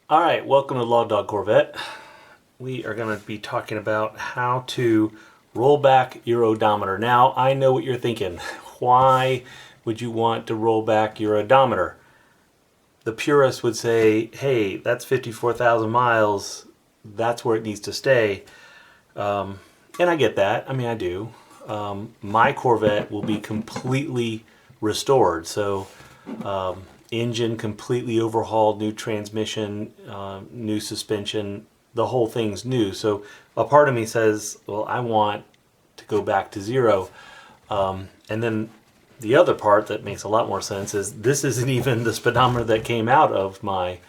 Alright, welcome to Law Dog Corvette. We are going to be talking about how to roll back your odometer. Now, I know what you're thinking. Why would you want to roll back your odometer? The purist would say, hey, that's 54,000 miles. That's where it needs to stay. And I get that. I mean, I do. My Corvette will be completely restored. So, engine completely overhauled, new transmission, new suspension, the whole thing's new. So a part of me says, well, I want to go back to zero. And then the other part that makes a lot more sense is this isn't even the speedometer that came out of my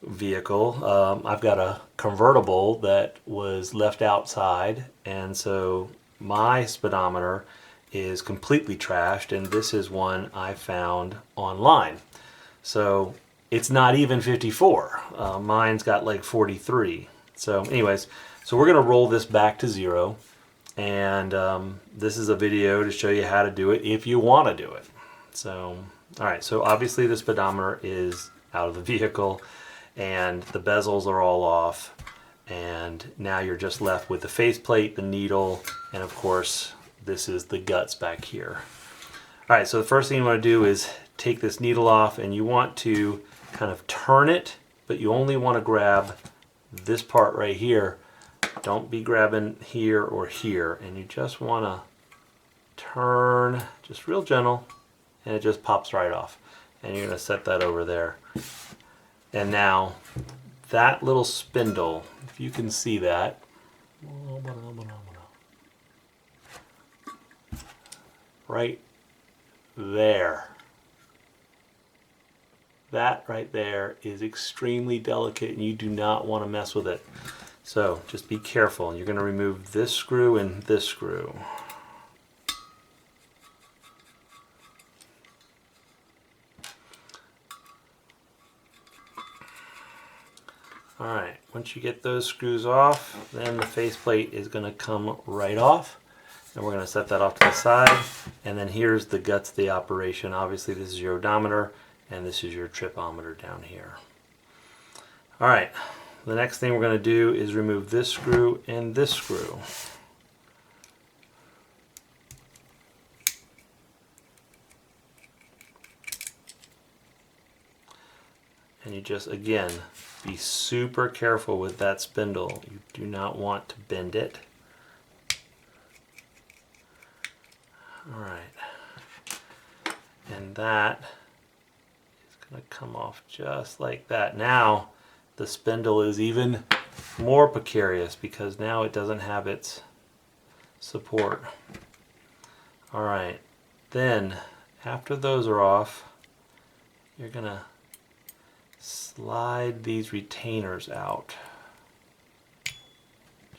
vehicle. I've got a convertible that was left outside, and so my speedometer is completely trashed, and this is one I found online. So it's not even 54. Mine's got like 43. So anyways, so we're going to roll this back to zero, and this is a video to show you how to do it if you want to do it. So alright, so obviously the speedometer is out of the vehicle and the bezels are all off, and now you're just left with the faceplate, the needle, and of course this is the guts back here. Alright, so the first thing you want to do is take this needle off, and you want to kind of turn it, but you only want to grab this part right here. Don't be grabbing here or here, and you just want to turn just real gentle, and it just pops right off. And you're going to set that over there. And now that little spindle, if you can see that, right there. That right there is extremely delicate, and you do not want to mess with it. So just be careful. You're going to remove this screw and this screw. Alright, once you get those screws off, then the faceplate is going to come right off. And we're going to set that off to the side. And then here's the guts of the operation. Obviously this is your odometer, and this is your tripometer down here. Alright, the next thing we're going to do is remove this screw and this screw. And you just, again, be super careful with that spindle. You do not want to bend it. Alright, and that is going to come off just like that. Now the spindle is even more precarious because now it doesn't have its support. Alright, then after those are off, you're going to slide these retainers out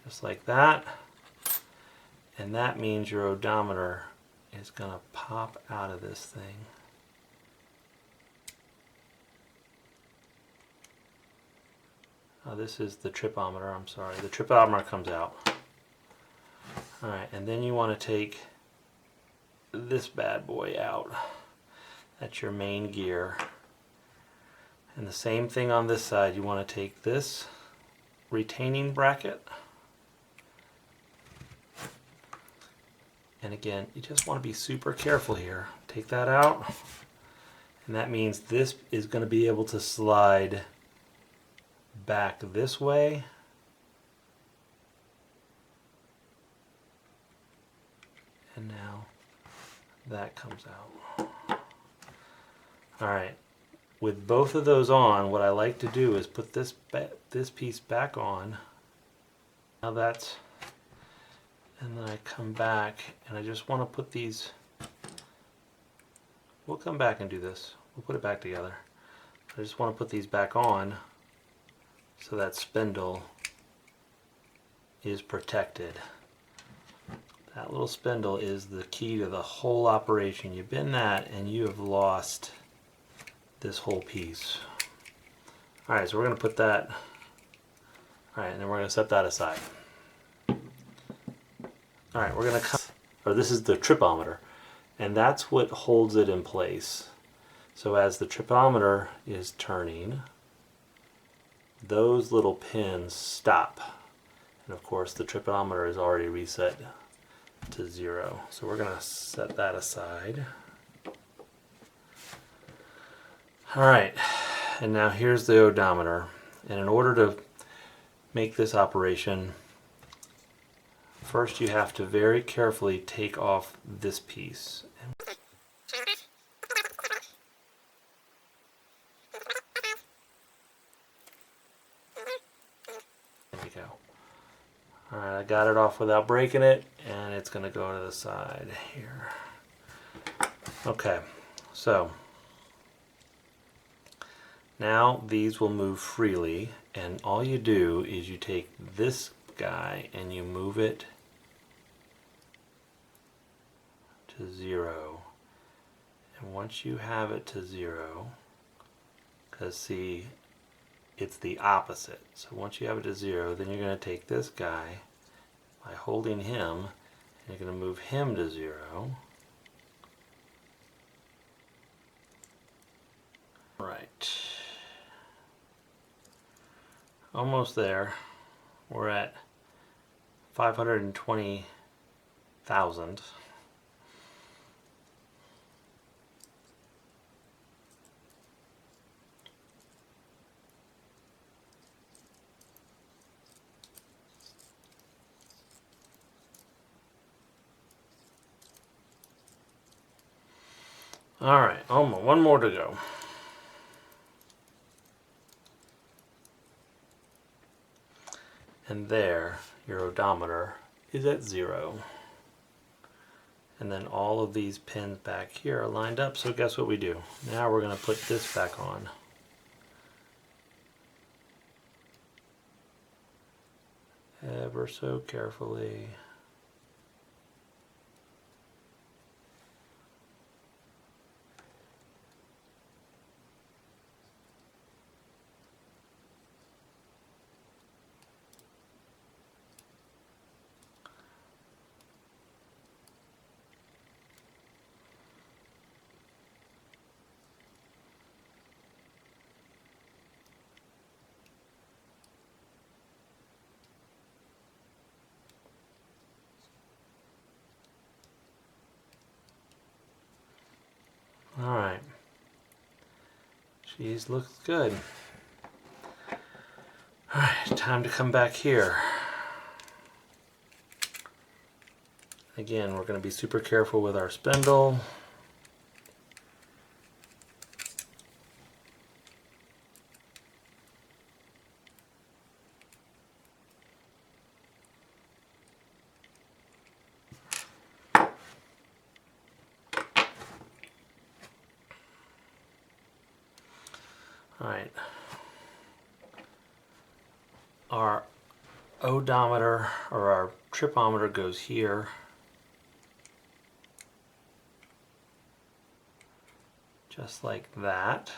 just like that, and that means your odometer is going to pop out of this thing. Oh, this is the tripometer, I'm sorry. The tripometer comes out. Alright, and then you want to take this bad boy out. That's your main gear. And the same thing on this side. You want to take this retaining bracket, and again, you just want to be super careful here. Take that out, and that means this is going to be able to slide back this way, and now that comes out. Alright, with both of those on, what I like to do is put this piece back on. Now that's, and then I come back and I just want to put these, we'll come back and do this. We'll put it back together. I just want to put these back on so that spindle is protected. That little spindle is the key to the whole operation. You bend that and you have lost this whole piece. Alright, so we're going to put that, alright, and then we're going to set that aside. Alright, we're going to cut, or this is the tripometer, and that's what holds it in place. So as the tripometer is turning, those little pins stop. And of course the tripometer is already reset to 0. So we're going to set that aside. Alright, and now here's the odometer. And in order to make this operation, first you have to very carefully take off this piece. There you go. Alright, I got it off without breaking it, and it's going to go to the side here. Okay, so now these will move freely, and all you do is you take this guy and you move it to 0. And once you have it to 0, because see, it's the opposite. So once you have it to 0, then you're going to take this guy by holding him, and you're going to move him to 0. Right. Almost there. We're at 520,000. Alright, almost one more to go. And there, your odometer is at 0. And then all of these pins back here are lined up. So guess what we do? Now we're going to put this back on. Ever so carefully. Alright. She's looks good. Alright, time to come back here. Again, we're going to be super careful with our spindle. Alright, our odometer or our tripometer goes here. Just like that.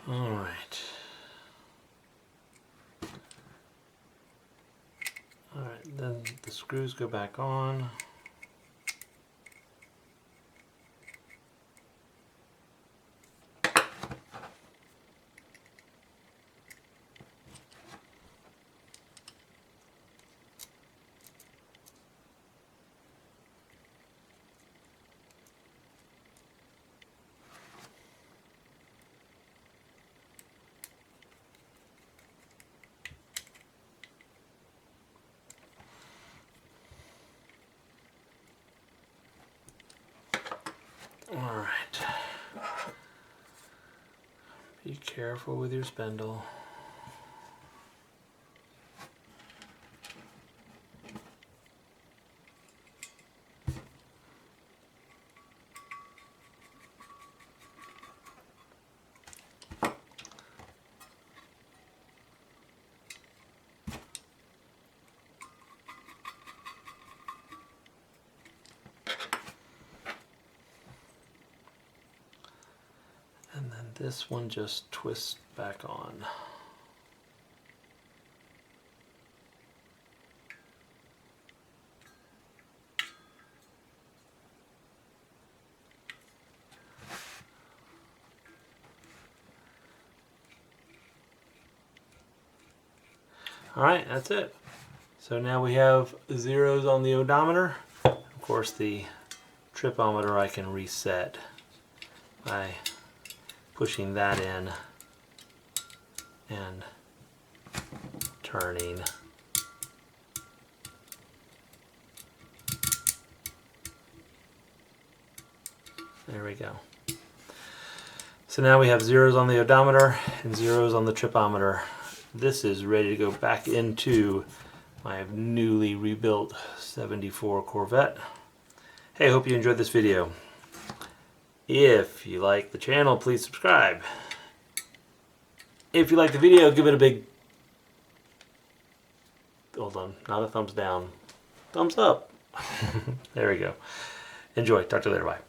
All right. All right, then the screws go back on. All right. Be careful with your spindle. And then this one just twists back on. All right, that's it. So now we have zeros on the odometer. Of course, the tripometer I can reset by pushing that in and turning. There we go. So now we have zeros on the odometer and zeros on the tripometer. This is ready to go back into my newly rebuilt 74 Corvette. Hey, I hope you enjoyed this video. If you like the channel, please subscribe. If you like the video, give it a big, hold on, not a thumbs down, thumbs up. There we go. Enjoy. Talk to you later. Bye.